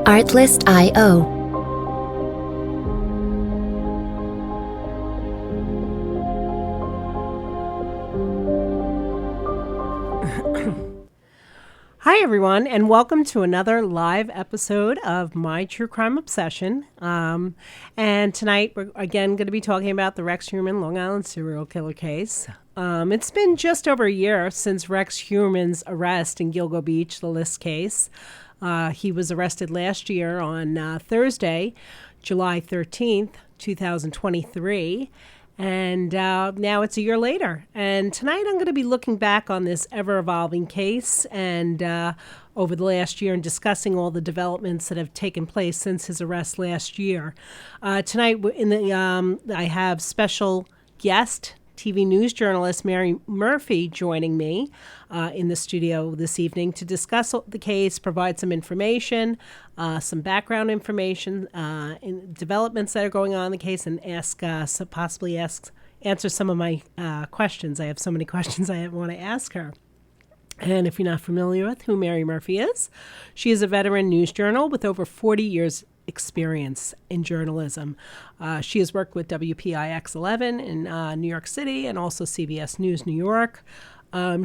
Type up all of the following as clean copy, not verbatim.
Artlist.io. Hi, everyone, and welcome to another live episode of My True Crime Obsession. And tonight, we're again going to be talking about the Rex Heuermann Long Island serial killer case. It's been just over a year since Rex Heuermann's arrest in Gilgo Beach, the List case. He was arrested last year on Thursday, July 13th, 2023. And now it's a year later. And tonight I'm going to be looking back on this ever-evolving case and over the last year and discussing all the developments that have taken place since his arrest last year. Tonight I have special guest TV news journalist Mary Murphy joining me in the studio this evening to discuss the case, provide some information, some background information, in developments that are going on in the case, and answer some of my questions. I have so many questions I want to ask her. And if you're not familiar with who Mary Murphy is, she is a veteran news journal with over 40 years experience in journalism. She has worked with WPIX-11 in New York City and also CBS News New York.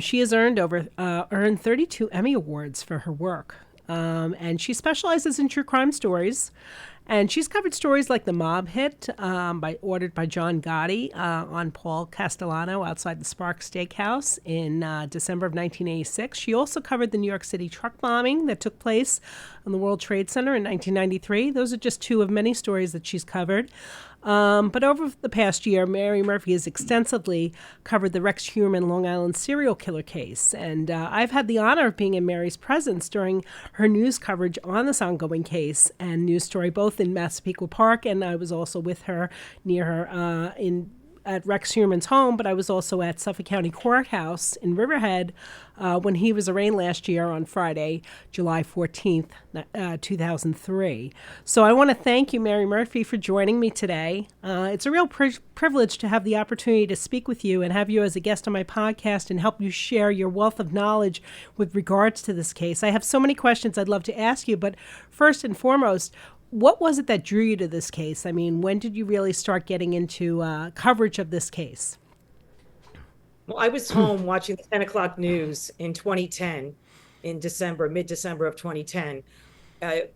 She has earned 32 Emmy Awards for her work. And she specializes in true crime stories. And she's covered stories like the mob hit ordered by John Gotti on Paul Castellano outside the Spark Steakhouse in December of 1986. She also covered the New York City truck bombing that took place on the World Trade Center in 1993. Those are just two of many stories that she's covered. But over the past year, Mary Murphy has extensively covered the Rex Heuermann Long Island serial killer case. And I've had the honor of being in Mary's presence during her news coverage on this ongoing case and news story, both in Massapequa Park, and I was also with her near her at Rex Heuermann's home, but I was also at Suffolk County Courthouse in Riverhead when he was arraigned last year on Friday, July 14th, 2003. So I want to thank you, Mary Murphy, for joining me today. It's a real privilege to have the opportunity to speak with you and have you as a guest on my podcast and help you share your wealth of knowledge with regards to this case. I have so many questions I'd love to ask you, but first and foremost, what was it that drew you to this case? I mean, when did you really start getting into coverage of this case? Well, I was home watching the 10 o'clock news in 2010, in December, mid-December of 2010,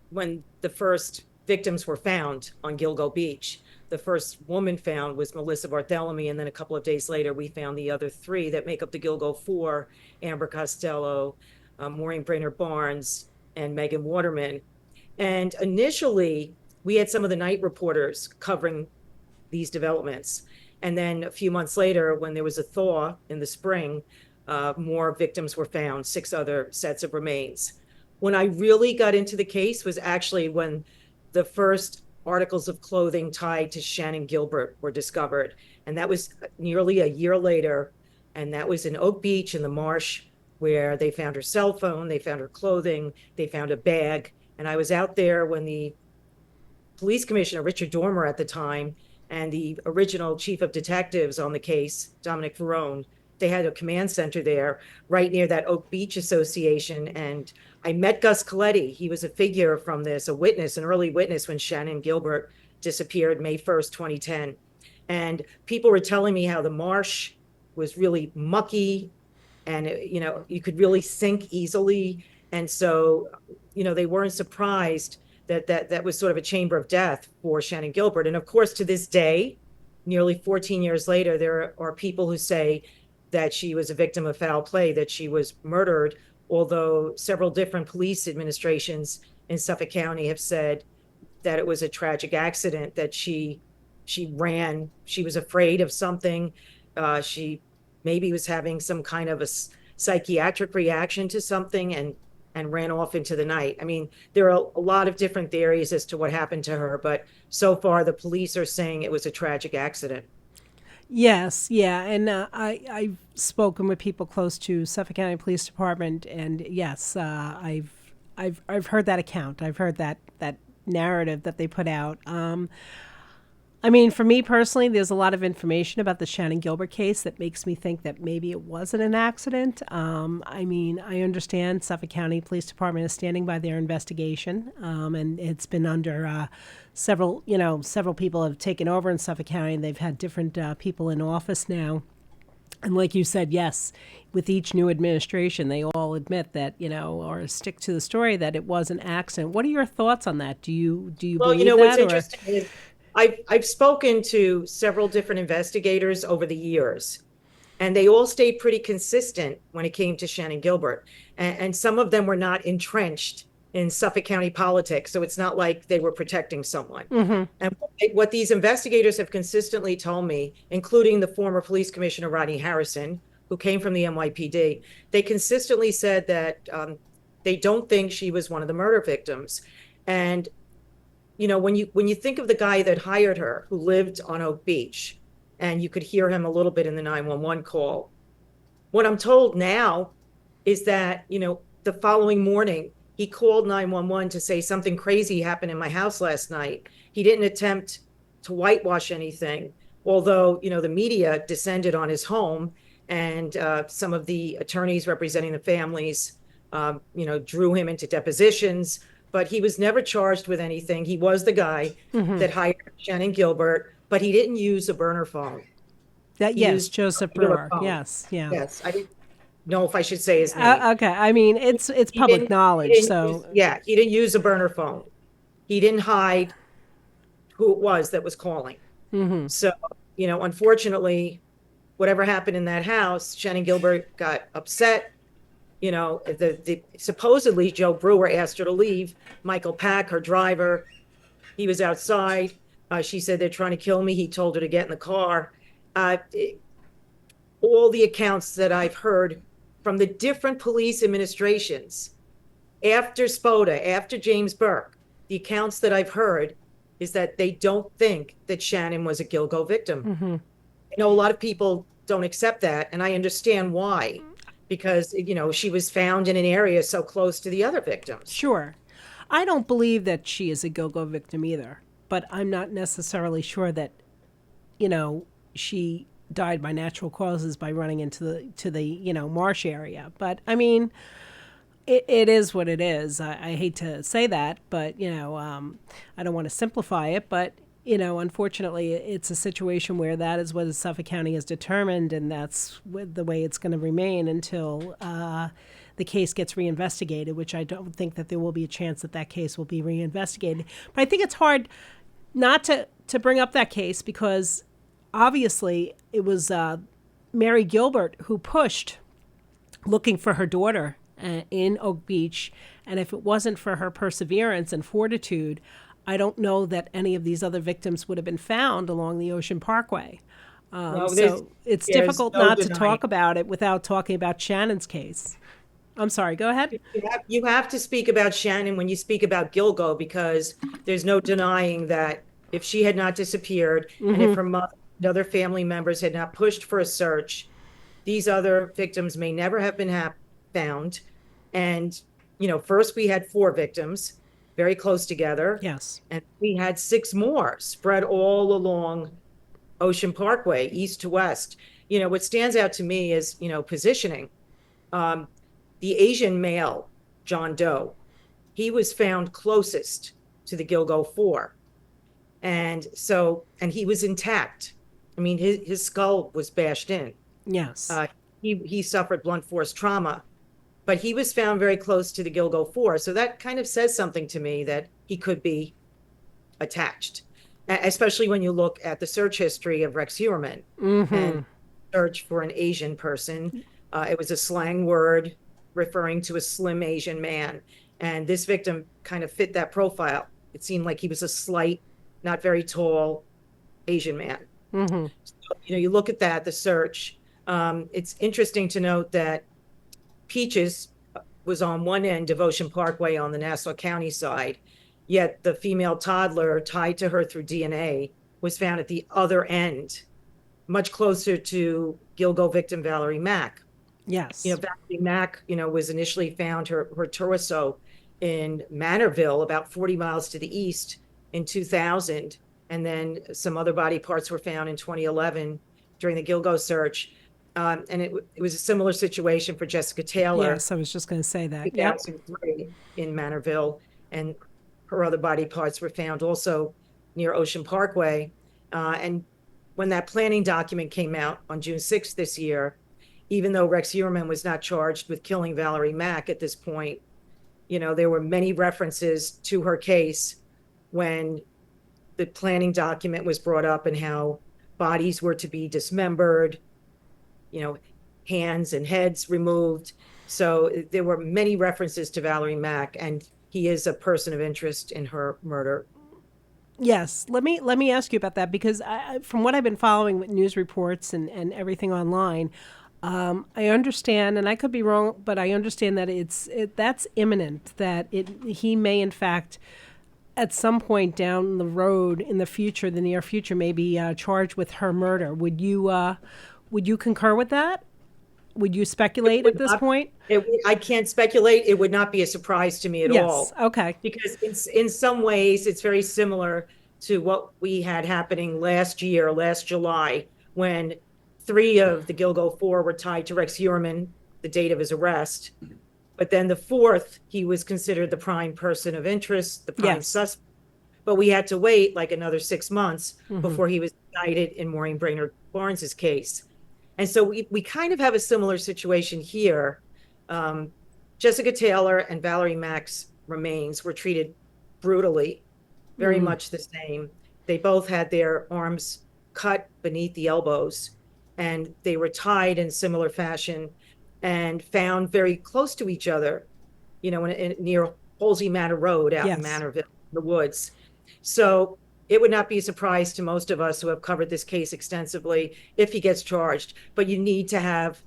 when the first victims were found on Gilgo Beach. The first woman found was Melissa Barthelemy, and then a couple of days later, we found the other three that make up the Gilgo Four: Amber Costello, Maureen Brainerd Barnes, and Megan Waterman. And initially, we had some of the night reporters covering these developments. And then a few months later, when there was a thaw in the spring, more victims were found, 6 other sets of remains. When I really got into the case was actually when the first articles of clothing tied to Shannon Gilbert were discovered. And that was nearly a year later. And that was in Oak Beach in the marsh, where they found her cell phone, they found her clothing, they found a bag. And I was out there when the police commissioner, Richard Dormer at the time, and the original chief of detectives on the case, Dominic Verone, they had a command center there right near that Oak Beach Association. And I met Gus Coletti. He was a figure from this, a witness, an early witness when Shannon Gilbert disappeared May 1st, 2010. And people were telling me how the marsh was really mucky and, you could really sink easily. And so, they weren't surprised that was sort of a chamber of death for Shannon Gilbert. And of course, to this day, nearly 14 years later, there are people who say that she was a victim of foul play, that she was murdered, although several different police administrations in Suffolk County have said that it was a tragic accident, that she ran, she was afraid of something, she maybe was having some kind of a psychiatric reaction to something and ran off into the night. I mean, there are a lot of different theories as to what happened to her, but so far the police are saying it was a tragic accident. Yes, yeah, and I've spoken with people close to Suffolk County Police Department, and yes, I've heard that account. I've heard that narrative that they put out. I mean, for me personally, there's a lot of information about the Shannon Gilbert case that makes me think that maybe it wasn't an accident. I mean, I understand Suffolk County Police Department is standing by their investigation, and it's been under several people have taken over in Suffolk County, and they've had different people in office now. And like you said, yes, with each new administration, they all admit that, or stick to the story that it was an accident. What are your thoughts on that? Do you Well, believe what's that, or? interesting is I've spoken to several different investigators over the years, and they all stayed pretty consistent when it came to Shannon Gilbert. And some of them were not entrenched in Suffolk County politics, so it's not like they were protecting someone. And what these investigators have consistently told me, including the former police commissioner Rodney Harrison, who came from the NYPD, they consistently said that they don't think she was one of the murder victims. And when you think of the guy that hired her, who lived on Oak Beach, and you could hear him a little bit in the 911 call, what I'm told now is that, the following morning, he called 911 to say something crazy happened in my house last night. He didn't attempt to whitewash anything, although, the media descended on his home, and some of the attorneys representing the families, drew him into depositions, but he was never charged with anything. He was the guy that hired Shannon Gilbert, but he didn't use a burner phone. That He yes, used a Joseph regular Brewer. phone. Yes, yeah. Yes, I didn't know if I should say his name. Okay, I mean it's He public didn't, knowledge, so he didn't use a burner phone. He didn't hide who it was that was calling. So, unfortunately, whatever happened in that house, Shannon Gilbert got upset. Supposedly Joe Brewer asked her to leave. Michael Pack, her driver, he was outside. She said, they're trying to kill me. He told her to get in the car. Uh, all the accounts that I've heard from the different police administrations after Spoda, after James Burke, the accounts that I've heard is that they don't think that Shannon was a Gilgo victim. I know a lot of people don't accept that, and I understand why, because, she was found in an area so close to the other victims. sure. I don't believe that she is a Gilgo victim either, but I'm not necessarily sure that she died by natural causes by running into the marsh area. But I mean, it is what it is. I hate to say that, but I don't want to simplify it. But unfortunately, it's a situation where that is what Suffolk County has determined, and that's the way it's going to remain until the case gets reinvestigated. Which I don't think that there will be a chance that that case will be reinvestigated. But I think it's hard not to bring up that case because obviously it was Mary Gilbert who pushed looking for her daughter in Oak Beach. And if it wasn't for her perseverance and fortitude, I don't know that any of these other victims would have been found along the Ocean Parkway. No, So it's there's difficult no not to denying. talk about it without talking about Shannon's case. I'm sorry, go ahead. You have to speak about Shannon when you speak about Gilgo, because there's no denying that if she had not disappeared, and if her mother and other family members had not pushed for a search, these other victims may never have been found. And, first we had 4 victims very close together, Yes. and we had 6 more spread all along Ocean Parkway, east to west. What stands out to me is, positioning. Um, the Asian male, John Doe, he was found closest to the Gilgo 4. And he was intact. I mean, his skull was bashed in. Yes. Uh, he suffered blunt force trauma, but he was found very close to the Gilgo 4. So that kind of says something to me that he could be attached, especially when you look at the search history of Rex Heuermann and search for an Asian person. It was a slang word referring to a slim Asian man. And this victim kind of fit that profile. It seemed like he was a slight, not very tall Asian man. So, you look at that, the search. It's interesting to note that Peaches was on one end of Ocean Parkway on the Nassau County side, yet the female toddler tied to her through DNA was found at the other end, much closer to Gilgo victim Valerie Mack. Yes. Valerie Mack, was initially found her torso in Manorville, about 40 miles to the east in 2000. and then some other body parts were found in 2011 during the Gilgo search. And it was a similar situation for Jessica Taylor Yes, I was just going to say that. Yep. 2003 in Manorville, and her other body parts were found also near Ocean Parkway. And when that planning document came out on June 6th this year, even though Rex Heuermann was not charged with killing Valerie Mack at this point, there were many references to her case when the planning document was brought up and how bodies were to be dismembered, you know, hands and heads removed. So there were many references to Valerie Mack, and he is a person of interest in her murder. Yes, let me ask you about that because from what I've been following with news reports and everything online, I understand, and I could be wrong, but I understand that that's imminent. That he may in fact at some point down the road in the future, the near future, may be charged with her murder. Would you concur with that? Would you speculate at this point? I can't speculate. It would not be a surprise to me at Yes. all, Okay. because in some ways it's very similar to what we had happening last year, last July, when three of the Gilgo four were tied to Rex Heuermann, the date of his arrest. But then the fourth, he was considered the prime person of interest, the prime Yes. suspect. But we had to wait like another 6 months before he was indicted in Maureen Brainerd Barnes's case. And so we kind of have a similar situation here. Um, Jessica Taylor and Valerie Mack's remains were treated brutally, very much the same. They both had their arms cut beneath the elbows, and they were tied in similar fashion and found very close to each other, near Holsey Manor Road out in Yes. Manorville, the woods. So it would not be a surprise to most of us who have covered this case extensively if he gets charged. But you need to have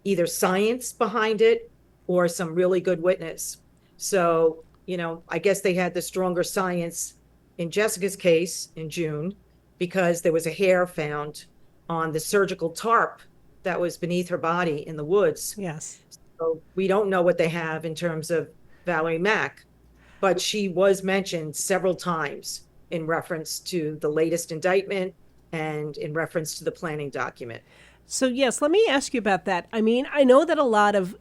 either science behind it or some really good witness. So, I guess they had the stronger science in Jessica's case in June because there was a hair found on the surgical tarp that was beneath her body in the woods. Yes. So we don't know what they have in terms of Valerie Mack, but she was mentioned several times in reference to the latest indictment and in reference to the planning document. So yes, let me ask you about that. I mean, I know that a lot of,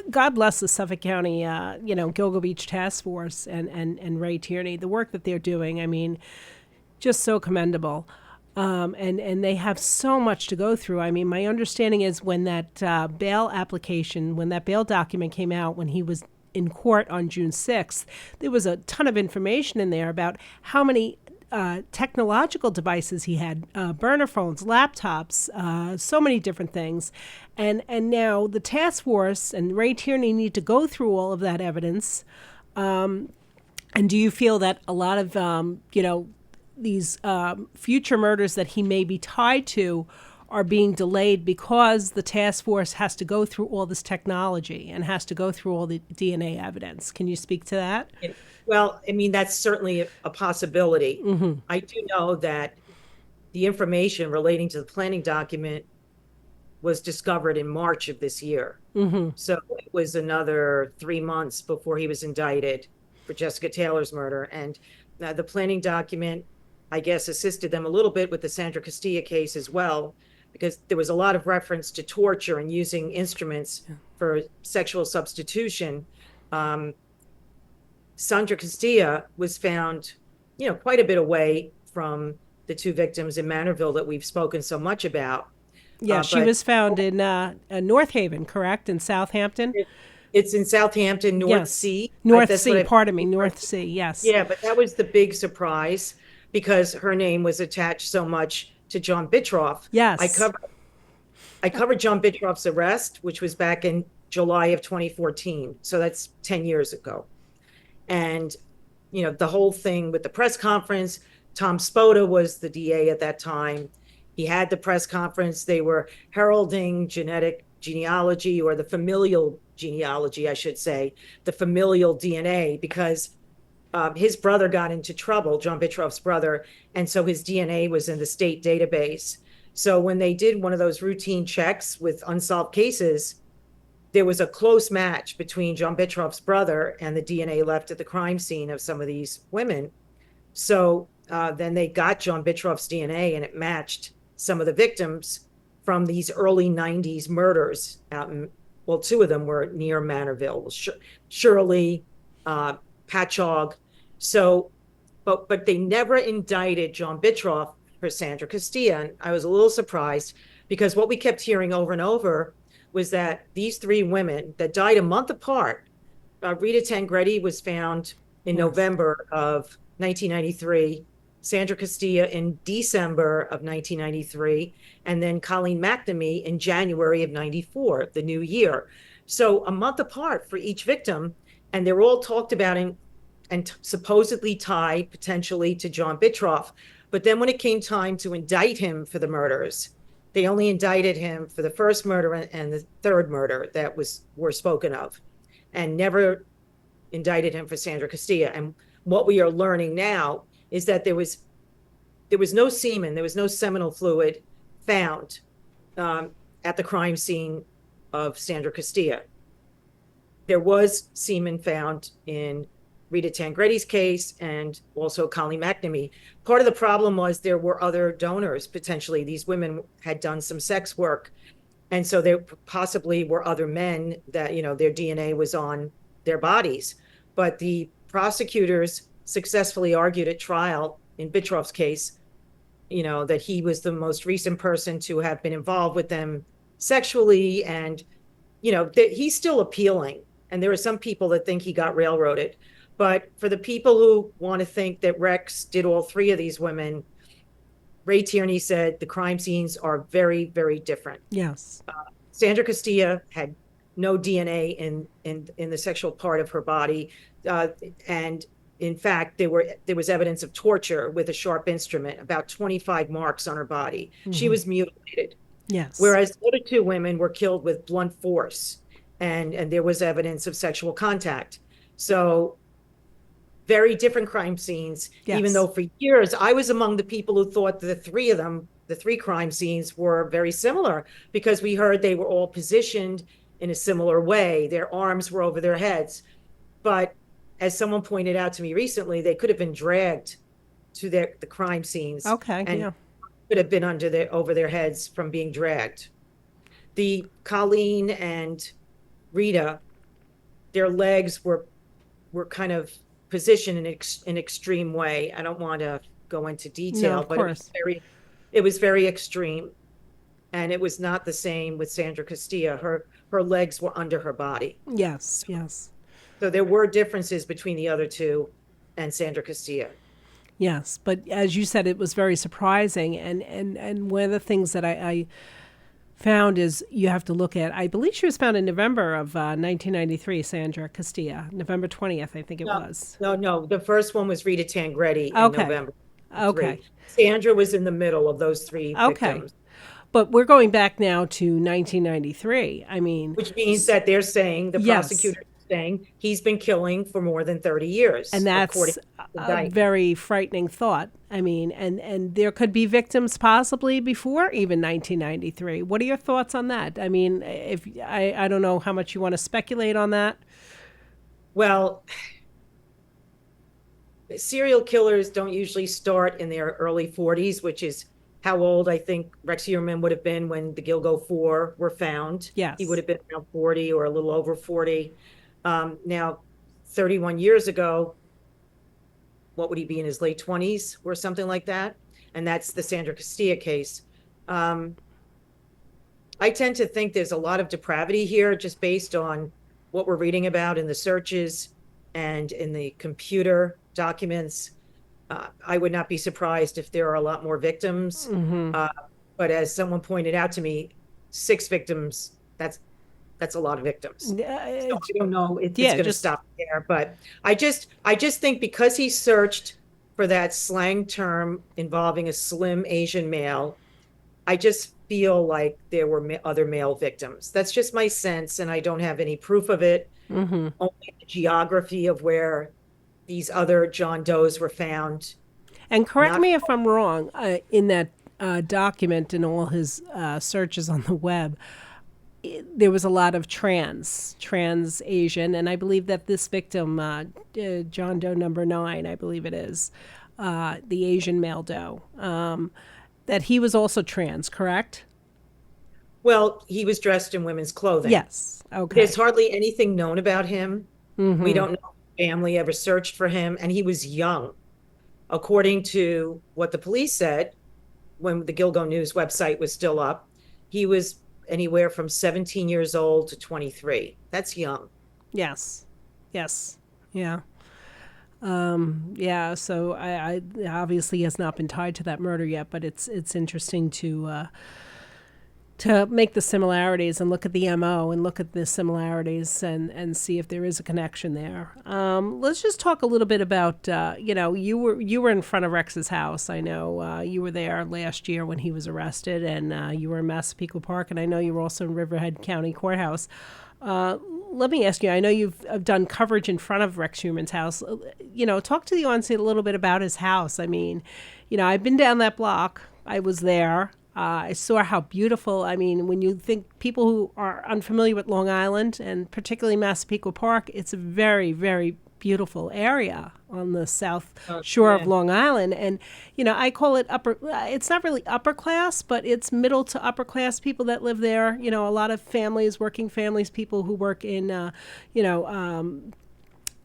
God bless the Suffolk County, Gilgo Beach Task Force and Ray Tierney, the work that they're doing. I mean, just so commendable. And they have so much to go through. I mean, my understanding is when that when that bail document came out, when he was in court on June 6th, there was a ton of information in there about how many technological devices he had, burner phones, laptops, so many different things. And now the task force and Ray Tierney need to go through all of that evidence. And do you feel that a lot of, these future murders that he may be tied to are being delayed because the task force has to go through all this technology and has to go through all the DNA evidence? Can you speak to that? Well, I mean, that's certainly a possibility. I do know that the information relating to the planning document was discovered in March of this year. So it was another 3 months before he was indicted for Jessica Taylor's murder. And the planning document, I guess, assisted them a little bit with the Sandra Castilla case as well, because there was a lot of reference to torture and using instruments for sexual substitution. Sandra Castilla was found, quite a bit away from the two victims in Manorville that we've spoken so much about. Yeah, she was found in North Haven, correct? In Southampton? It's in Southampton, North Yes. Sea. North That's Sea, pardon me, North Sea, yes. Yeah, but that was the big surprise because her name was attached so much to John Bittrolff. Yes. I covered John Bittroff's arrest, which was back in July of 2014. So that's 10 years ago. And, the whole thing with the press conference, Tom Spoda was the DA at that time. He had the press conference. They were heralding genetic genealogy, or the familial genealogy, I should say, the familial DNA, because his brother got into trouble, John Bittroff's brother, and so his DNA was in the state database. So when they did one of those routine checks with unsolved cases, there was a close match between John Bittroff's brother and the DNA left at the crime scene of some of these women. So then they got John Bittrolff's DNA, and it matched some of the victims from these early 90s murders out in, well, two of them were near Manorville, Shirley, Patchogue. So, but they never indicted John Bittrolff for Sandra Castilla. And I was a little surprised because what we kept hearing over and over was that these three women that died a month apart, Rita Tangretti was found in Yes. November of 1993, Sandra Castilla in December of 1993, and then Colleen McNamee in January of 94, the new year. So a month apart for each victim, and they're all talked about and supposedly tied potentially to John Bittrolff. But then when it came time to indict him for the murders, they only indicted him for the first murder and the third murder that were spoken of, and never indicted him for Sandra Castilla. And what we are learning now is that there was no semen, there was no seminal fluid found at the crime scene of Sandra Castilla. There was semen found in Rita Tangretti's case and also Colleen McNamee. Part of the problem was there were other donors, potentially. These women had done some sex work. And so there possibly were other men that, their DNA was on their bodies. But the prosecutors successfully argued at trial in Bittrolff's case, that he was the most recent person to have been involved with them sexually. And, he's still appealing. And there are some people that think he got railroaded. But for the people who want to think that Rex did all three of these women, Ray Tierney said the crime scenes are very, very different. Yes. Sandra Castilla had no DNA in the sexual part of her body, and in fact, there was evidence of torture with a sharp instrument, about 25 marks on her body. She was mutilated. Yes. Whereas the other two women were killed with blunt force, and there was evidence of sexual contact. So very different crime scenes, Yes. even though for years I was among the people who thought the three of them, the three crime scenes, were very similar because we heard they were all positioned in a similar way. Their arms were over their heads. But as someone pointed out to me recently, they could have been dragged to the crime scenes. Okay. And Yeah. could have been over their heads from being dragged. The Colleen and Rita, their legs were kind of positioned in an extreme way. I don't want to go into detail, No, of but course. it was very extreme. And it was not the same with Sandra Castilla. Her legs were under her body. Yes. Yes. So there were differences between the other two and Sandra Castilla. Yes. But as you said, it was very surprising. And one of the things that I found is you have to look at, I believe she was found in November of 1993, Sandra Castilla, November 20th, I think it was. No. The first one was Rita Tangretti in Okay. November. Okay. Sandra was in the middle of those three Okay. victims. But we're going back now to 1993. I mean, Which means that they're saying, the Yes. prosecutor is saying, he's been killing for more than 30 years. and that's according to the a indictment. very frightening thought. I mean, and there could be victims possibly before even 1993. What are your thoughts on that? I mean, if I don't know how much you want to speculate on that. Well, serial killers don't usually start in their early 40s, which is how old I think Rex Heuermann would have been when the Gilgo 4 were found. Yes. He would have been around 40 or a little over 40. Now, 31 years ago, what would he be, in his late 20s or something like that? And that's the Sandra Castilla case. I tend to think there's a lot of depravity here just based on what we're reading about in the searches and in the computer documents. I would not be surprised if there are a lot more victims. But as someone pointed out to me, 6 victims, that's a lot of victims. So I don't know if it's going to stop there. But I just think because he searched for that slang term involving a slim Asian male, I just feel like there were other male victims. That's just my sense, and I don't have any proof of it. Only the geography of where these other John Does were found. And correct me if I'm wrong, in that document and all his searches on the web, there was a lot of trans Asian, and I believe that this victim, John Doe number 9, I believe it is, the Asian male doe, that he was also trans, correct? Well, he was dressed in women's clothing. Yes. There's Okay. hardly anything known about him. We don't know if his family ever searched for him, and he was young. According to what the police said when the Gilgo News website was still up, he was anywhere from 17 years old to 23. That's young. Yes. Yes. Yeah. Yeah. So I obviously has not been tied to that murder yet, but it's interesting to make the similarities and look at the MO and look at the similarities and see if there is a connection there. Let's just talk a little bit about, you were in front of Rex's house. I know you were there last year when he was arrested, and you were in Massapequa Park, and I know you were also in Riverhead County Courthouse. Let me ask you, I know you've done coverage in front of Rex Schumann's house. Talk to the audience a little bit about his house. I mean, I've been down that block. I was there. I saw how beautiful. I mean, when you think people who are unfamiliar with Long Island and particularly Massapequa Park, it's a very, very beautiful area on the south shore of Long Island. And, I call it it's not really upper class, but it's middle to upper class people that live there. A lot of families, working families, people who work in, a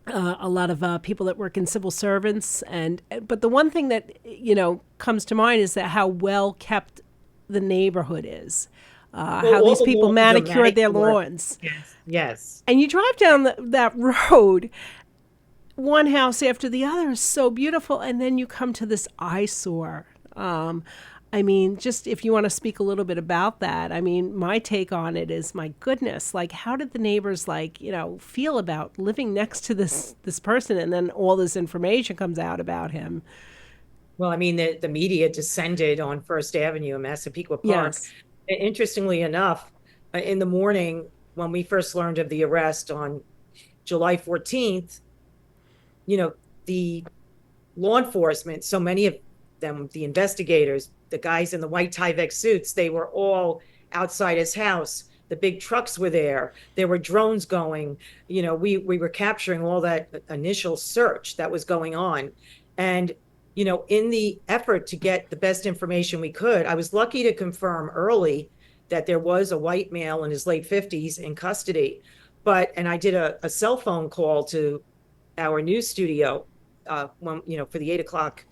lot of people that work in civil servants. But the one thing that, comes to mind is that how well kept the neighborhood is, how these people manicured their lawns. Yes. Yes. And you drive down that road, one house after the other is so beautiful, and then you come to this eyesore. I mean, just if you want to speak a little bit about that, I mean, my take on it is, my goodness, like, how did the neighbors, feel about living next to this person, and then all this information comes out about him? Well, I mean, the media descended on First Avenue in Massapequa Park. Yes. Interestingly enough, in the morning when we first learned of the arrest on July 14th, the law enforcement, so many of them, the investigators, the guys in the white Tyvek suits, they were all outside his house. The big trucks were there. There were drones going. We were capturing all that initial search that was going on. And in the effort to get the best information we could, I was lucky to confirm early that there was a white male in his late 50s in custody. And I did a cell phone call to our news studio for the 8 o'clock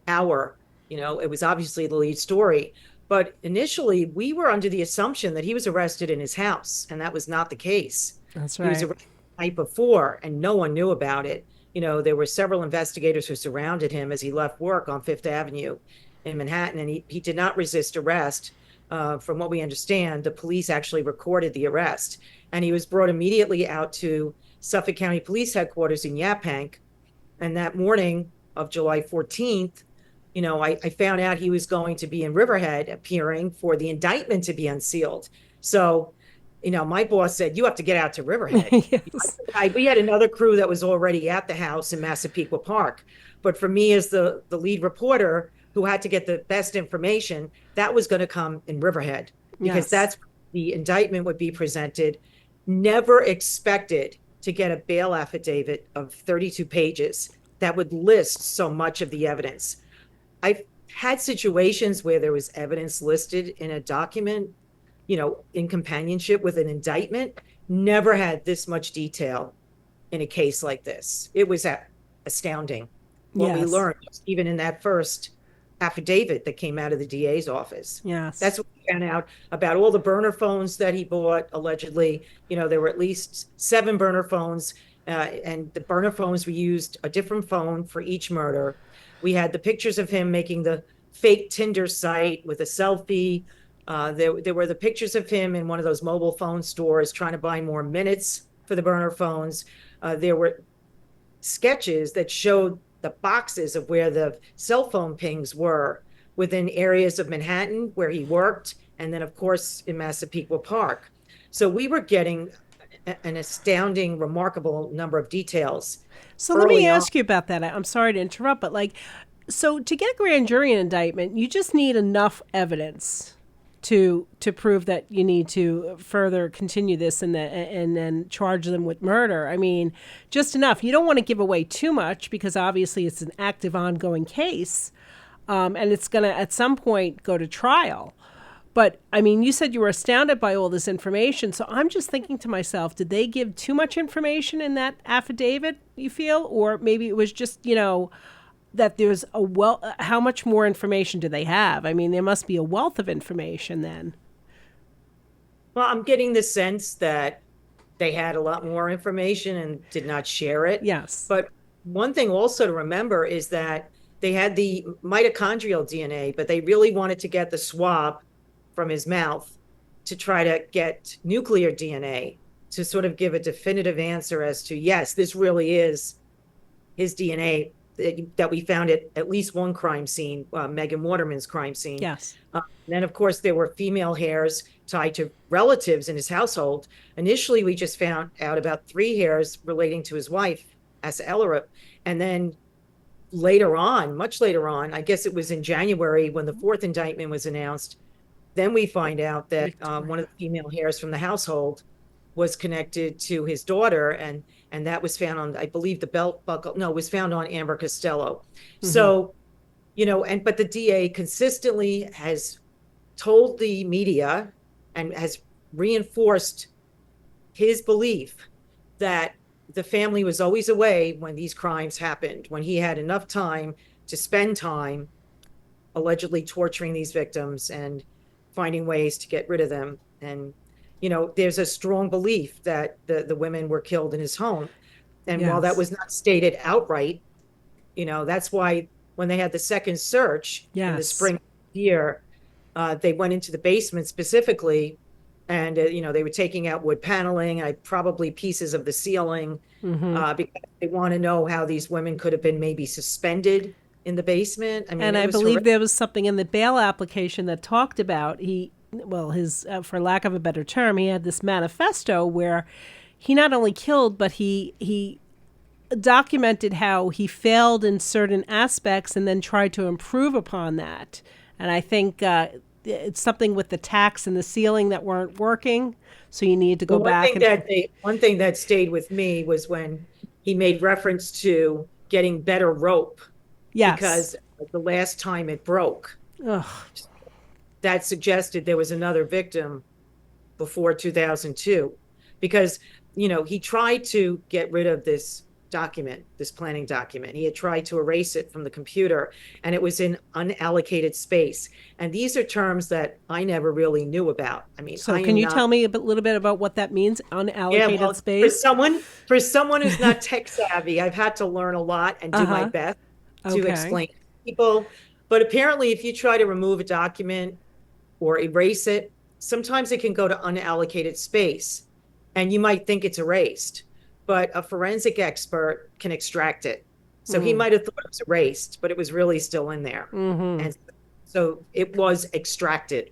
hour. It was obviously the lead story. But initially, we were under the assumption that he was arrested in his house, and that was not the case. That's He was right. arrested the night before, and no one knew about it. There were several investigators who surrounded him as he left work on Fifth Avenue in Manhattan, and he did not resist arrest. From what we understand, the police actually recorded the arrest, and he was brought immediately out to Suffolk County Police Headquarters in Yaphank. And that morning of July 14th, I found out he was going to be in Riverhead appearing for the indictment to be unsealed. So my boss said, you have to get out to Riverhead. Yes. We had another crew that was already at the house in Massapequa Park. But for me, as the lead reporter who had to get the best information, that was going to come in Riverhead, because Yes. that's the indictment would be presented. Never expected to get a bail affidavit of 32 pages that would list so much of the evidence. I've had situations where there was evidence listed in a document, in companionship with an indictment. Never had this much detail in a case like this. It was astounding what we Yes. learned, even in that first affidavit that came out of the DA's office. Yes. That's what we found out about all the burner phones that he bought, allegedly. There were at least 7 burner phones, and the burner phones, we used a different phone for each murder. We had the pictures of him making the fake Tinder site with a selfie. There were the pictures of him in one of those mobile phone stores trying to buy more minutes for the burner phones. There were sketches that showed the boxes of where the cell phone pings were within areas of Manhattan where he worked, and then, of course, in Massapequa Park. So we were getting an astounding, remarkable number of details So let me early on. ask you about that. I'm sorry to interrupt, but so to get a grand jury indictment, you just need enough evidence to prove that you need to further continue this and then charge them with murder. I mean, just enough. You don't want to give away too much because obviously it's an active, ongoing case, and it's going to at some point go to trial. But I mean, you said you were astounded by all this information, so I'm just thinking to myself, did they give too much information in that affidavit, you feel? Or maybe it was just, that there's how much more information do they have? I mean, there must be a wealth of information then. Well, I'm getting the sense that they had a lot more information and did not share it. Yes. But one thing also to remember is that they had the mitochondrial DNA, but they really wanted to get the swab from his mouth to try to get nuclear DNA to sort of give a definitive answer as to, yes, this really is his DNA that we found at least one crime scene, Megan Waterman's crime scene. Yes. Then, of course, there were female hairs tied to relatives in his household. Initially, we just found out about 3 hairs relating to his wife, Asa Ellerup. And then later on, much later on, I guess it was in January when the 4th indictment was announced, then we find out that one of the female hairs from the household was connected to his daughter, and that was found on, I believe, the belt buckle. No, it was found on Amber Costello. Mm-hmm. So, but the DA consistently has told the media and has reinforced his belief that the family was always away when these crimes happened, when he had enough time to spend time allegedly torturing these victims and finding ways to get rid of them. And there's a strong belief that the women were killed in his home. And while that was not stated outright, that's why when they had the second search in the spring year, they went into the basement specifically, and they were taking out wood paneling, probably pieces of the ceiling, because they want to know how these women could have been maybe suspended in the basement. I mean, and I believe there was something in the bail application that talked about his, for lack of a better term, he had this manifesto where he not only killed, but he documented how he failed in certain aspects and then tried to improve upon that. And I think it's something with the tacks and the ceiling that weren't working, so you need to go back. One thing that stayed with me was when he made reference to getting better rope. Yes. Because the last time it broke. Ugh. That suggested there was another victim before 2002, because he tried to get rid of this document, this planning document. He had tried to erase it from the computer, and it was in unallocated space. And these are terms that I never really knew about. I mean, so can you tell me a little bit about what that means, unallocated space? For someone who's not tech savvy, I've had to learn a lot and do my best to explain to people. But apparently, if you try to remove a document or erase it, sometimes it can go to unallocated space, and you might think it's erased, but a forensic expert can extract it. So he might have thought it was erased, but it was really still in there. And so it was extracted.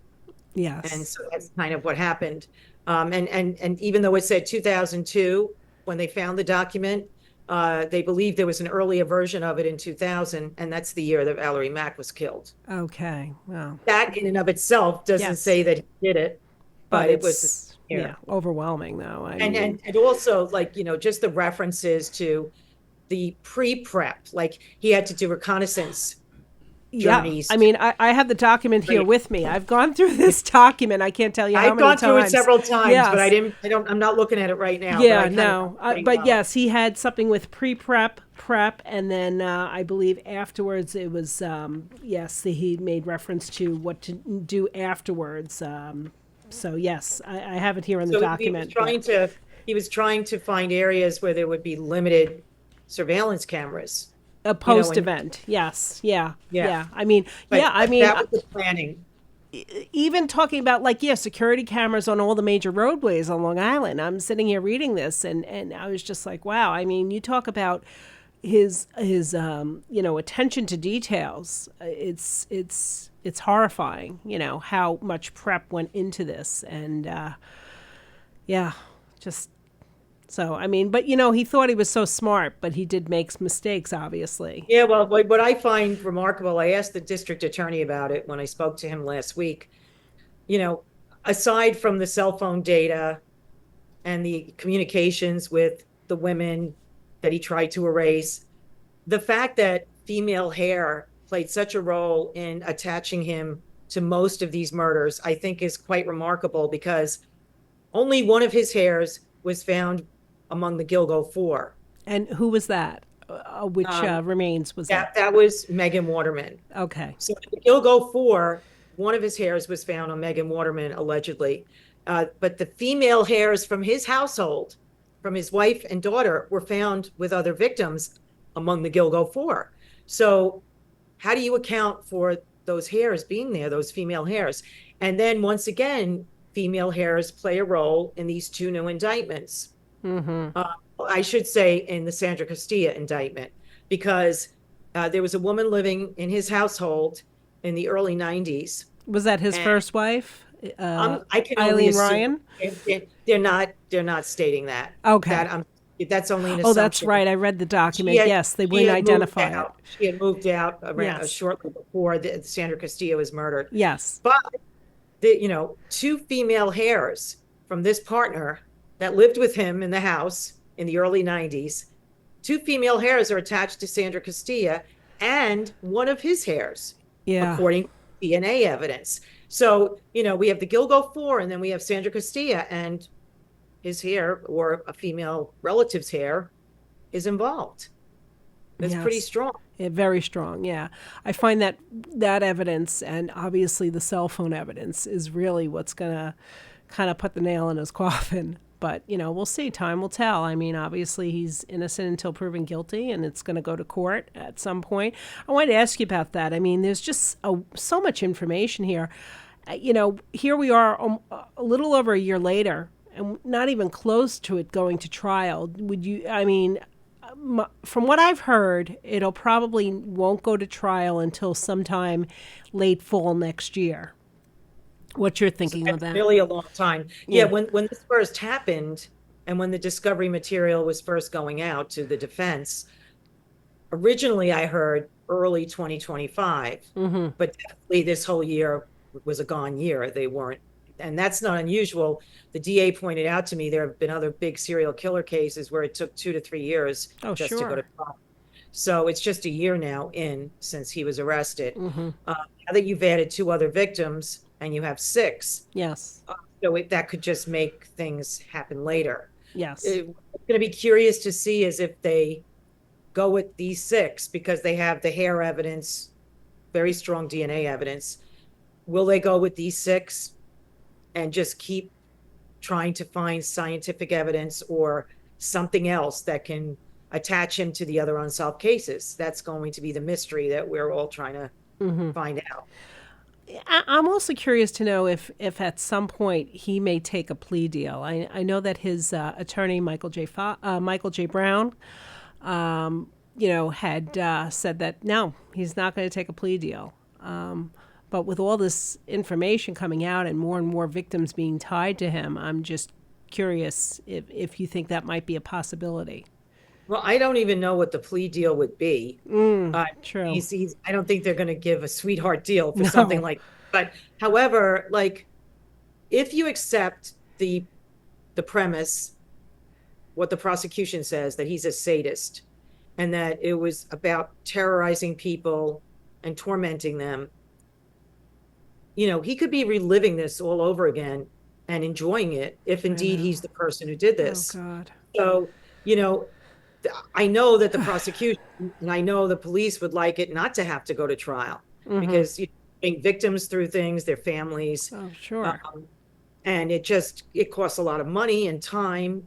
Yes. And so that's kind of what happened. And even though it said 2002, when they found the document, they believe there was an earlier version of it in 2000, and that's the year that Valerie Mack was killed. Okay, well, that in and of itself doesn't say that he did it, but it was overwhelming though. And also, like, just the references to the pre-prep, like he had to do reconnaissance journeys. I mean, I have the document here with me. I've gone through this document. I can't tell you how many times. I've gone through it several times, but I'm not looking at it right now. Yeah, but yes, he had something with prep, and then I believe afterwards it was, he made reference to what to do afterwards. So yes, I have it here in the document. He was trying to find areas where there would be limited surveillance cameras. A post-event, yes, yeah. I mean, that was the planning. Even talking about security cameras on all the major roadways on Long Island. I'm sitting here reading this, and I was just like, wow. I mean, you talk about his attention to details. It's horrifying, how much prep went into this, and just. So, I mean, but, he thought he was so smart, but he did make mistakes, obviously. Yeah, well, what I find remarkable, I asked the district attorney about it when I spoke to him last week. you know, aside from the cell phone data and the communications with the women that he tried to erase, the fact that female hair played such a role in attaching him to most of these murders, I think is quite remarkable because only one of his hairs was found among the Gilgo Four. And who was that? Which Um, remains was that? that was Megan Waterman. Okay. So the Gilgo Four, one of his hairs was found on Megan Waterman, allegedly. But the female hairs from his household, from his wife and daughter, were found with other victims among the Gilgo Four. So, how do you account for those hairs being there, those female hairs? And then, once again, female hairs play a role in these two new indictments. Mm-hmm. Uh, I should say in the Sandra Castilla indictment, because there was a woman living in his household in the early 90s. Was that his And first wife, I can only Eileen assume Ryan? they're not stating that. Okay. That's only an Oh, that's assumption. right. I read the She document. had Yes, they she wouldn't had moved identify it. out. She had moved out around Yes. shortly before Sandra Castillo was murdered. Yes. But two female hairs from this partner that lived with him in the house in the early 90s, two female hairs are attached to Sandra Castilla and one of his hairs, Yeah. according to DNA evidence. So, we have the Gilgo Four and then we have Sandra Castilla, and his hair or a female relative's hair is involved. That's pretty Yes. strong. Yeah, very strong. Yeah. I find that evidence and obviously the cell phone evidence is really what's going to kind of put the nail in his coffin. But, we'll see. Time will tell. I mean, obviously he's innocent until proven guilty, and it's going to go to court at some point. I wanted to ask you about that. I mean, there's just so much information here. Here we are a little over a year later, and not even close to it going to trial. From what I've heard, it'll probably won't go to trial until sometime late fall next year. What you're So thinking of that's that? really a long time. Yeah, Yeah. when this first happened and when the discovery material was first going out to the defense, originally I heard early 2025, Mm-hmm. but definitely this whole year was a gone year. They weren't, and that's not unusual. The DA pointed out to me there have been other big serial killer cases where it took 2 to 3 years Oh, just to go to sure. trial. So it's just a year now in since he was arrested. Mm-hmm. Now that you've added two other victims and you have six, Yes. that could just make things happen later. Yes. It's going to be curious to see is if they go with these six because they have the hair evidence, very strong DNA evidence. Will they go with these six and just keep trying to find scientific evidence or something else that can attach him to the other unsolved cases? That's going to be the mystery that we're all trying to Mm-hmm. find out. I'm also curious to know if at some point he may take a plea deal. I know that his attorney Michael J. Brown, had said that no, he's not going to take a plea deal. But with all this information coming out and more victims being tied to him, I'm just curious if you think that might be a possibility. Well, I don't even know what the plea deal would be. True. I don't think they're going to give a sweetheart deal for something No. like. But however, like if you accept the premise, what the prosecution says that he's a sadist, and that it was about terrorizing people and tormenting them, he could be reliving this all over again and enjoying it if I indeed know. he's the person who did Oh this. God. So, you know, I know that the prosecution and I know the police would like it not to have to go to trial Mm-hmm. because being victims through things, their families, Oh sure. um, and it costs a lot of money and time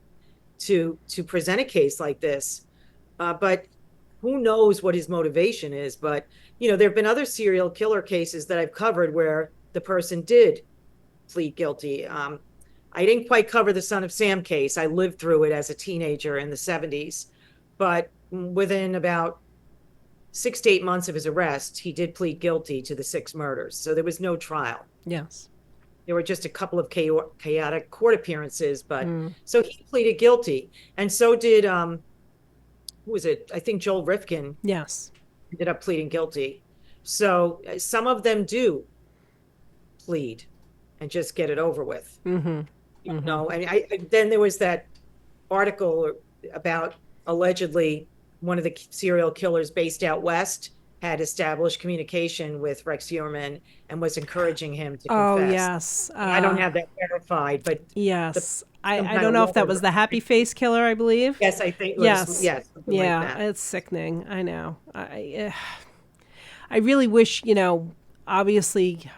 to present a case like this. But who knows what his motivation is? But there have been other serial killer cases that I've covered where the person did plead guilty. I didn't quite cover the Son of Sam case. I lived through it as a teenager in the 70s. But within about 6 to 8 months of his arrest, he did plead guilty to the six murders. So there was no trial. Yes. There were just a couple of chaotic court appearances, but Mm. so he pleaded guilty. And so did, who was it? I think Joel Rifkin Yes. ended up pleading guilty. So some of them do plead and just get it over with. Mm-hmm. You Mm-hmm. know, and then there was that article about allegedly one of the serial killers based out west had established communication with Rex Heuermann and was encouraging him to Oh confess. yes. I don't have that verified, but the Yes. some I kind don't of know if that letter. was the happy face killer, I believe. Yes, I think it was, Yes. yes, something like Yeah, that. it's sickening. I know. I really wish, you know, obviously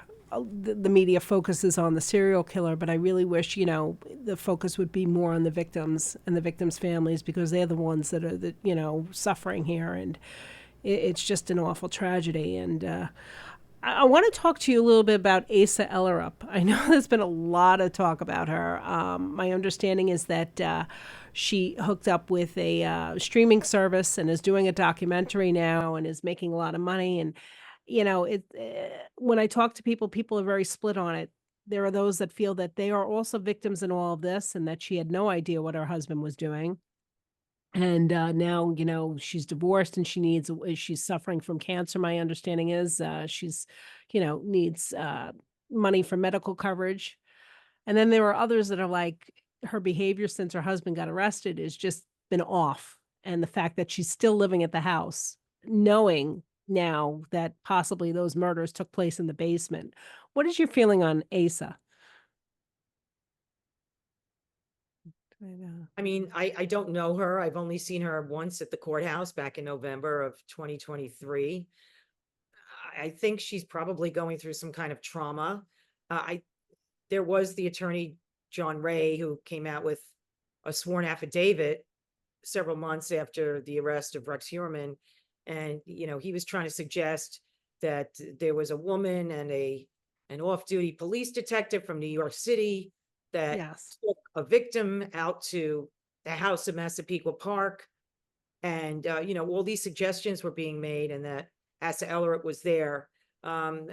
the media focuses on the serial killer, but I really wish, you know, the focus would be more on the victims and the victims' families because they're the ones that are, you know, suffering here. And it's just an awful tragedy. And I want to talk to you a little bit about Asa Ellerup. I know there's been a lot of talk about her. My understanding is that she hooked up with a streaming service and is doing a documentary now and is making a lot of money. And you know, when I talk to people, people are very split on it. There are those that feel that they are also victims in all of this, and that she had no idea what her husband was doing. And now, you know, she's divorced and she's suffering from cancer. My understanding is she's, you know, needs money for medical coverage. And then there are others that are like, her behavior since her husband got arrested has just been off. And the fact that she's still living at the house, knowing now that possibly those murders took place in the basement. What is your feeling on Asa? I know. I mean, I don't know her. I've only seen her once at the courthouse back in November of 2023. I think she's probably going through some kind of trauma. I There was the attorney John Ray who came out with a sworn affidavit several months after the arrest of Rex Heuermann, and you know he was trying to suggest that there was a woman and a an off-duty police detective from New York City that Yes. took a victim out to the house in Massapequa Park, and you know all these suggestions were being made, and that Asa Ellerup was there. Um,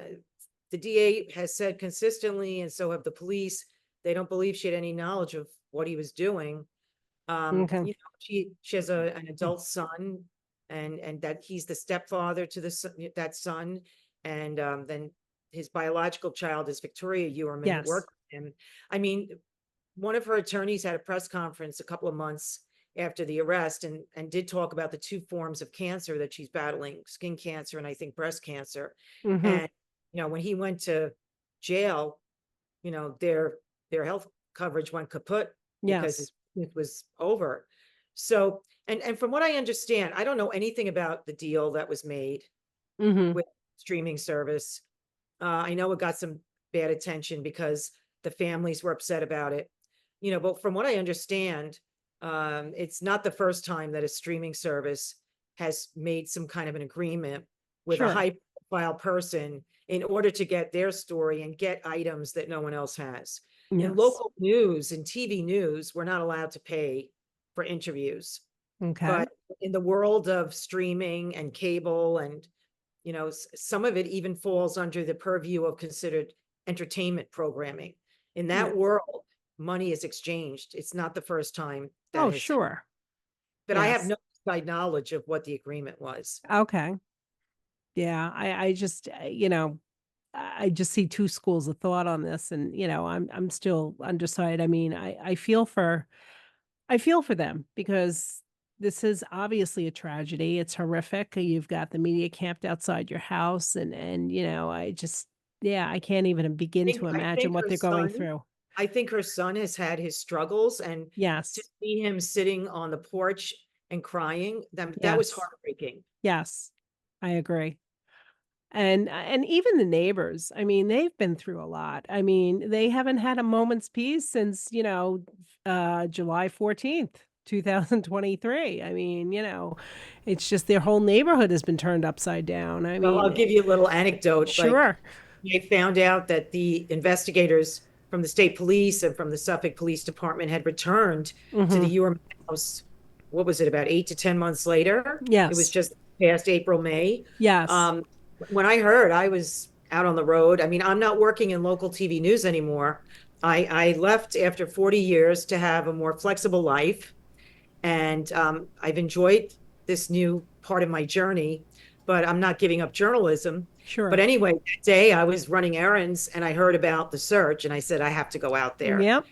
the DA has said consistently, and so have the police, they don't believe she had any knowledge of what he was doing. Okay. You know, she has an adult son, and that he's the stepfather to that son, and then his biological child is Victoria Ewerman that Yes. worked with him. I mean, one of her attorneys had a press conference a couple of months after the arrest and did talk about the two forms of cancer that she's battling, skin cancer and I think breast cancer. Mm-hmm. And you know, when he went to jail, you know, their health coverage went kaput because Yes. it was over. So, and from what I understand, I don't know anything about the deal that was made Mm-hmm. with streaming service. I know it got some bad attention because the families were upset about it, you know, but from what I understand, it's not the first time that a streaming service has made some kind of an agreement with a Sure. high profile person in order to get their story and get items that no one else has. In Yes. local news and TV news, we're not allowed to pay for interviews. Okay. But in the world of streaming and cable and you know, some of it even falls under the purview of considered entertainment programming. In that Yes. world, money is exchanged. It's not the first time that Oh, has happened. sure. But I have Yes. no inside knowledge of what the agreement was. Okay. Yeah. I just, you know, I just see two schools of thought on this, and you know, I'm still undecided. I mean, I feel for them because this is obviously a tragedy. It's horrific. You've got the media camped outside your house, and you know, I just, yeah, I can't even begin to I imagine think what her they're going son, through. I think her son has had his struggles, and to Yes. see him sitting on the porch and crying, that was Yes. heartbreaking. Yes. I agree. And even the neighbors, I mean, they've been through a lot. I mean, they haven't had a moment's peace since, you know, July 14th, 2023. I mean, you know, it's just their whole neighborhood has been turned upside down. I Well, I'll mean, give you a little anecdote. Like, sure. they found out that the investigators from the state police and from the Suffolk Police Department had returned to the Mhm. UM house. What was it, about 8 to 10 months later? It was Yes. just past April, May. Yes. Um, when I heard, I was out on the road. I mean, I'm not working in local TV news anymore. I left after 40 years to have a more flexible life, and I've enjoyed this new part of my journey. but I'm not giving up journalism. But Sure. anyway, that day I was running errands and I heard about the search and I said, I have to go out there. Yep.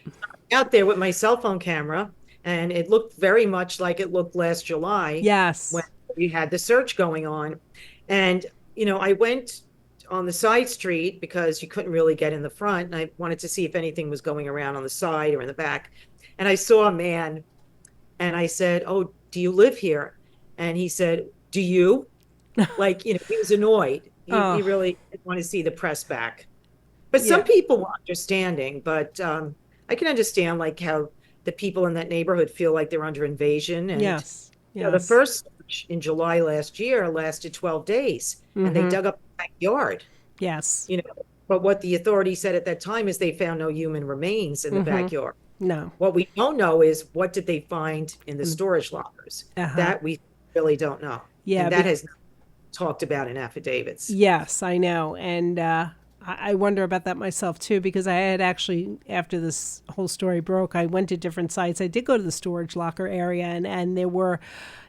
Out there with my cell phone camera, and it looked very much like it looked last July when Yes. we had the search going on. And, I went on the side street because you couldn't really get in the front. And I wanted to see if anything was going around on the side or in the back. And I saw a man and I said, "Oh, do you live here?" And he said, "Do you?" Like, he was annoyed. He Oh, really didn't want to see the press back. But some yeah. people were understanding, but I can understand like how the people in that neighborhood feel like they're under invasion. And Yes. the Yes. first search in July last year lasted 12 days, and they Mm-hmm. dug up the backyard. Yes. You know, but what the authorities said at that time is they found no human remains in the Mm-hmm. backyard. No. What we don't know is what did they find in the And, storage lockers. uh-huh. That we really don't know, Yeah. and that has not talked about in affidavits. Yes, I know. And I wonder about that myself too, because I had actually, after this whole story broke, I went to different sites. I did go to the storage locker area, and there were,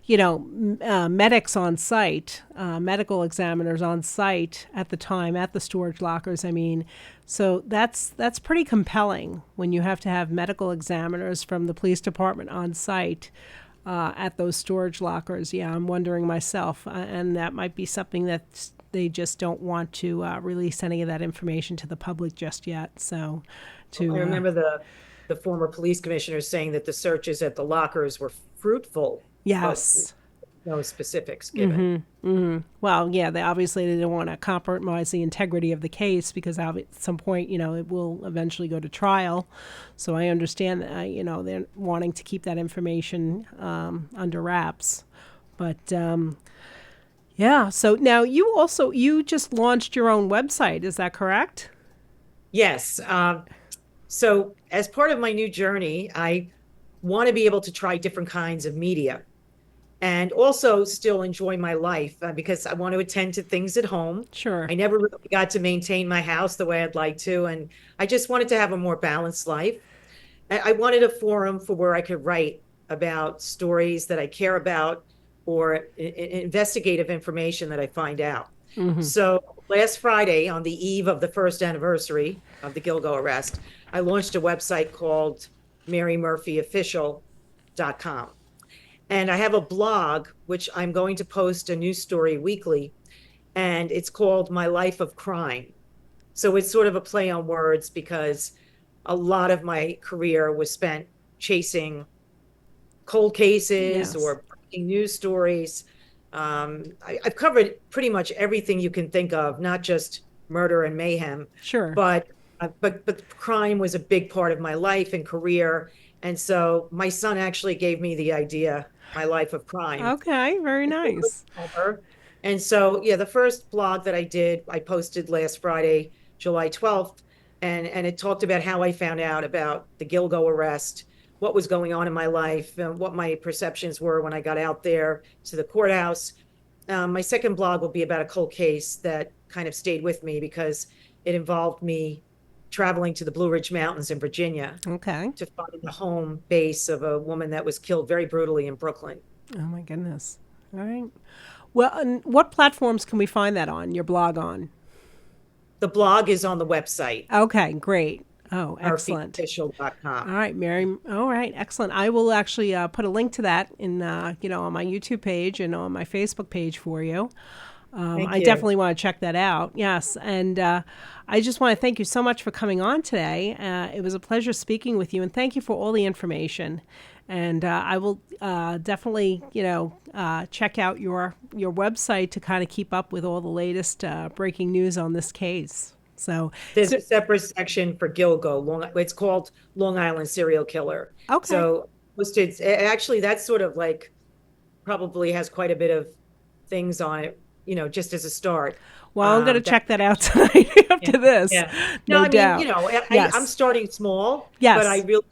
medics on site, medical examiners on site at the time at the storage lockers. I mean, so that's pretty compelling when you have to have medical examiners from the police department on site at those storage lockers. Yeah, I'm wondering myself, and that might be something that they just don't want to release any of that information to the public just yet. So, I to remember the former police commissioner saying that the searches at the lockers were fruitful, but yes. no specifics given. Well, yeah, they don't want to compromise the integrity of the case because at some point, it will eventually go to trial. So I understand that, they're wanting to keep that information under wraps. But yeah, so now you just launched your own website, is that correct? Yes. So as part of my new journey, I want to be able to try different kinds of media and also still enjoy my life because I want to attend to things at home. Sure. I never really got to maintain my house the way I'd like to, and I just wanted to have a more balanced life. I wanted a forum for where I could write about stories that I care about or investigative information that I find out. So last Friday, on the eve of the first anniversary of the Gilgo arrest, I launched a website called marymurphyofficial.com. And I have a blog, which I'm going to post a news story weekly, and it's called My Life of Crime. So it's sort of a play on words because a lot of my career was spent chasing cold cases Yes. or breaking news stories. I've covered pretty much everything you can think of, not just murder and mayhem, Sure. but but crime was a big part of my life and career. And so my son actually gave me the idea, My Life of Crime. Okay, very nice. And so, yeah, the first blog that I did, I posted last Friday, July 12th, and it talked about how I found out about the Gilgo arrest, what was going on in my life, and what my perceptions were when I got out there to the courthouse. My second blog will be about a cold case that kind of stayed with me because it involved me traveling to the Blue Ridge Mountains in Virginia Okay. to find the home base of a woman that was killed very brutally in Brooklyn. Oh my goodness. All right. Well, and what platforms can we find that on? Your blog on? The blog is on the website, Okay, great. Oh, excellent. murphyofficial.com. All right, Mary. All right, excellent. I will actually put a link to that in, on my YouTube page and on my Facebook page for you. Thank I you. definitely want to check that out. Yes, and I just want to thank you so much for coming on today. It was a pleasure speaking with you, and thank you for all the information. And I will definitely, check out your website to kind of keep up with all the latest breaking news on this case. So, There's a separate section for Gilgo. It's called Long Island Serial Killer. okay. So posted, actually, that's sort of like probably has quite a bit of things on it, just as a start. Well, I'm going to That check that out tonight Yeah. after this. Yeah. No, No I mean, doubt. I'm Yes. starting small, but Yes.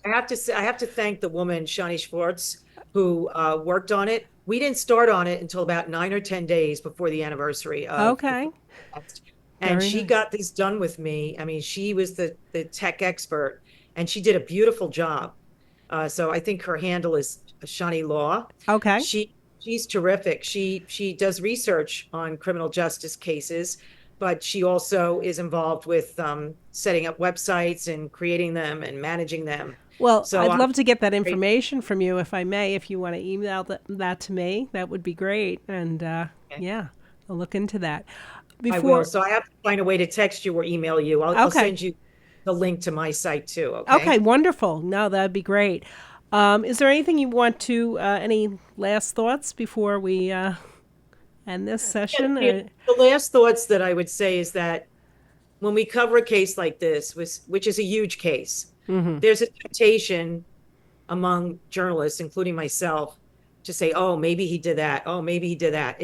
I have to say, I have to thank the woman, Shani Schwartz, who worked on it. We didn't start on it until about 9 or 10 days before the anniversary of the Okay. podcast. And Very she nice. got this done with me. I mean, she was the tech expert and she did a beautiful job. So I think her handle is Shani Law. Okay. She she's terrific. She does research on criminal justice cases, but she also is involved with setting up websites and creating them and managing them. Well, So I'd I'm love to get that great. information from you if I may. If you want to email that to me, that would be great. And yeah, I'll look into that. I will. Before, So I have to find a way to text you or email you. I'll okay, send you the link to my site too. okay, Okay. wonderful. No, that'd be great. Is there anything you want to, any last thoughts before we end this Yeah, session? the last thoughts that I would say is that when we cover a case like this, which is a huge case, there's a temptation among journalists, including myself, to say, "Oh, maybe he did that. Oh, maybe he did that."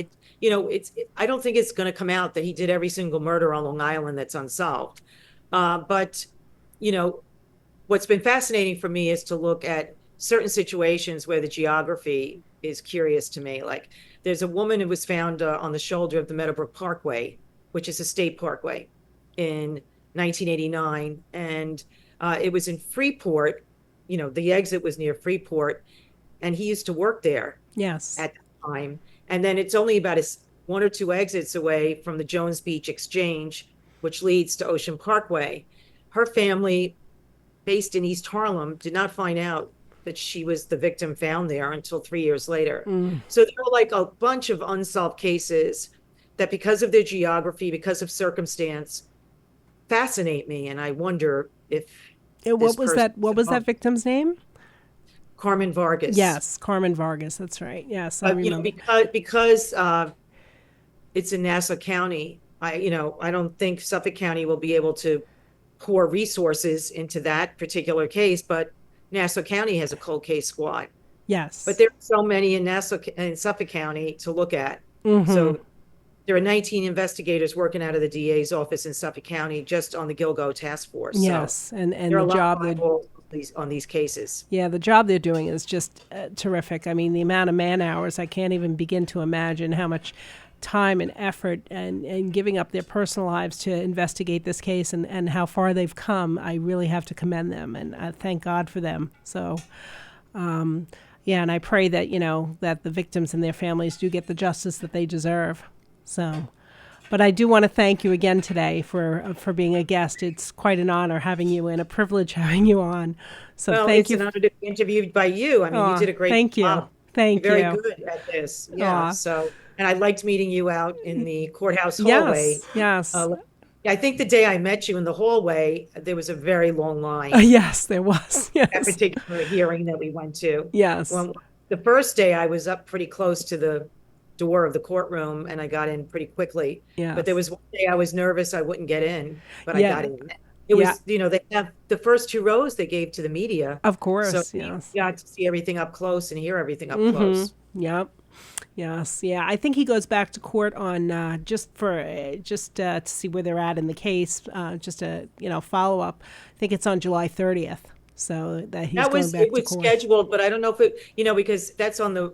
I don't think it's going to come out that he did every single murder on Long Island that's unsolved. But you know, what's been fascinating for me is to look at certain situations where the geography is curious to me. Like there's a woman who was found on the shoulder of the Meadowbrook Parkway, which is a state parkway, in 1989, and it was in Freeport. The exit was near Freeport, and he used to work there Yes. at the time. And then it's only about one or two exits away from the Jones Beach Exchange, which leads to Ocean Parkway. Her family, based in East Harlem, did not find out that she was the victim found there until 3 years later. So there are like a bunch of unsolved cases that, because of their geography, because of circumstance, fascinate me. And I wonder if this What was person that? What was that victim's name? Carmen Vargas. Yes, Carmen Vargas. That's right. Yes, I remember. Because it's in Nassau County, I don't think Suffolk County will be able to pour resources into that particular case, but Nassau County has a cold case squad. But Yes. there are so many in Suffolk County to look at. So there are 19 investigators working out of the DA's office in Suffolk County just on the Gilgo task force. So Yes, and there are the a lot job of that eyeballs on these cases. yeah, the job they're doing is just terrific. I mean, the amount of man hours, I can't even begin to imagine how much time and effort and giving up their personal lives to investigate this case and how far they've come. I really have to commend them, and thank God for them. So, yeah, and I pray that, that the victims and their families do get the justice that they deserve. So, but I do want to thank you again today for being a guest. It's quite an honor having you and a privilege having you on. So Well, thank it's you. an honor to be interviewed by you. I mean, you Aw, did a great thank you. job. You're Thank very you. good at this. Yeah. Aw. So, and I liked meeting you out in the courthouse hallway. Yes, yes. I think the day I met you in the hallway, there was a very long line, Yes, there was. that Yes. particular hearing that we went to. Yes. When the first day I was up pretty close to the door of the courtroom and I got in pretty quickly. But there Yes. was one day I was nervous I wouldn't get in, but I got Yeah. in. It Yeah. was, they have the first two rows they gave to the media. Of So course. we Yes. got to see everything up close and hear everything up close. Yep. Yes. Yeah. I think he goes back to court on just to see where they're at in the case. Just a follow up. I think it's on July 30th. So that he's going It back to was court. scheduled, but I don't know if it, because that's on the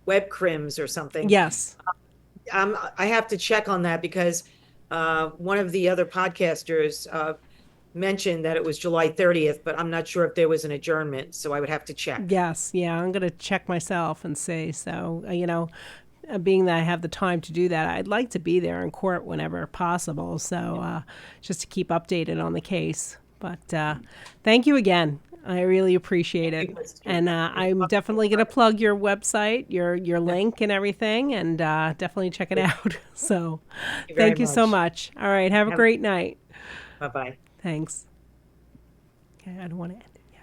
web crims or something. Yes. I have to check on that because one of the other podcasters mentioned that it was July 30th, but I'm not sure if there was an adjournment, so I would have to check. Yes, yeah, I'm going to check myself and see. So, being that I have the time to do that, I'd like to be there in court whenever possible. So, just to keep updated on the case. But thank you again. I really appreciate it. And I'm definitely going to plug your website, your link and everything, and definitely check it out. So, thank you so much. All right, have a great night. Bye-bye. Thanks. Okay, I don't want to end it yet.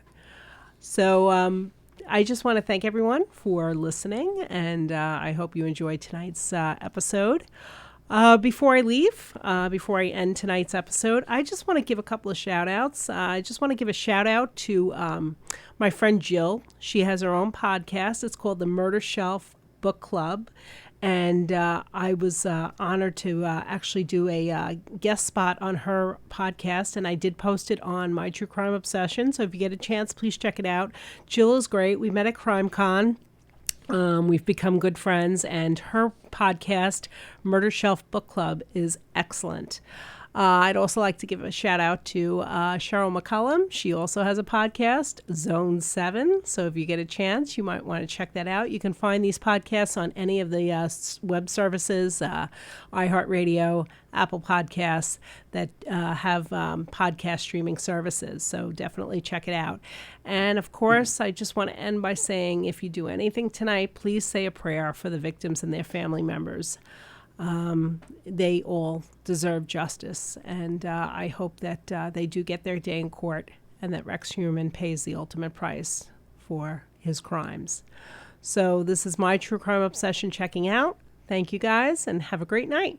So I just want to thank everyone for listening, and I hope you enjoyed tonight's episode. Before I leave, before I end tonight's episode, I just want to give a couple of shout outs. I just want to give a shout out to my friend Jill. She has her own podcast. It's called the Murder Shelf Book Club. And I was honored to actually do a guest spot on her podcast, and I did post it on my True Crime Obsession. So if you get a chance, please check it out. Jill is great. We met at CrimeCon. We've become good friends, and her podcast, Murder Shelf Book Club, is excellent. I'd also like to give a shout out to Cheryl McCullum. She also has a podcast, Zone 7. So if you get a chance, you might want to check that out. You can find these podcasts on any of the web services, iHeartRadio, Apple Podcasts, that have podcast streaming services. So definitely check it out. And of course, I just want to end by saying, if you do anything tonight, please say a prayer for the victims and their family members. They all deserve justice, and I hope that they do get their day in court and that Rex Heuermann pays the ultimate price for his crimes. So this is my True Crime Obsession checking out. Thank you guys, and have a great night.